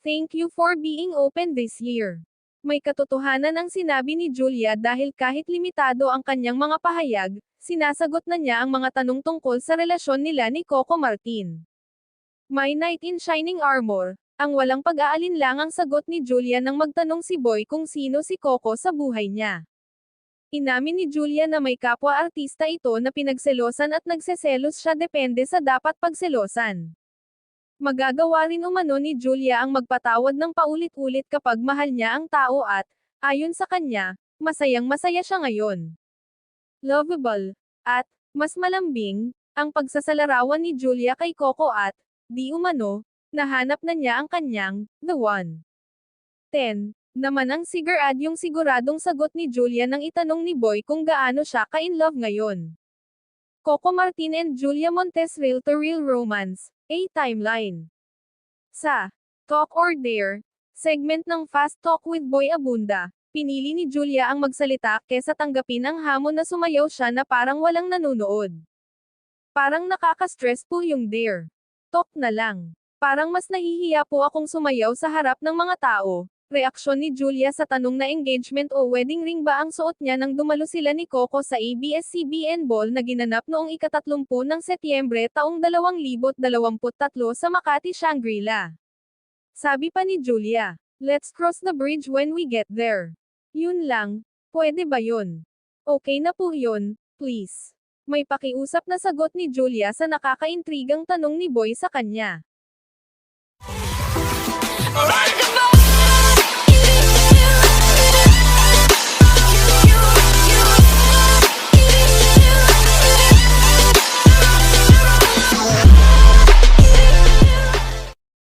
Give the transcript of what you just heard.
Thank you for being open this year. May katotohanan ang sinabi ni Julia dahil kahit limitado ang kanyang mga pahayag, sinasagot na niya ang mga tanong tungkol sa relasyon nila ni Coco Martin. My Knight in Shining Armor, ang walang pag-aalinlangang sagot ni Julia nang magtanong si Boy kung sino si Coco sa buhay niya. Inamin ni Julia na may kapwa-artista ito na pinagselosan at nagseselos siya depende sa dapat pagselosan. Magagawa rin umano ni Julia ang magpatawad ng paulit-ulit kapag mahal niya ang tao at, ayon sa kanya, masayang-masaya siya ngayon. Lovable, at, mas malambing, ang pagsasalarawan ni Julia kay Coco at, di umano, nahanap na niya ang kanyang, the one. 10. Naman ang yung siguradong sagot ni Julia nang itanong ni Boy kung gaano siya ka-in-love ngayon. Coco Martin and Julia Montes Real to Real Romance, a Timeline. Sa Talk or Dare segment ng Fast Talk with Boy Abunda, pinili ni Julia ang magsalita kesa tanggapin ang hamon na sumayaw siya na parang walang nanonood. Parang nakaka-stress po yung dare. Talk na lang. Parang mas nahihiya po akong sumayaw sa harap ng mga tao. Reaksyon ni Julia sa tanong na engagement o wedding ring ba ang suot niya nang dumalo sila ni Coco sa ABS-CBN Ball na ginanap noong ika-30 ng Setyembre taong 2023 sa Makati, Shangri-La. Sabi pa ni Julia, "Let's cross the bridge when we get there." Yun lang, pwede ba yun? Okay na po yun, please. May pakiusap na sagot ni Julia sa nakakaintrigang tanong ni Boy sa kanya.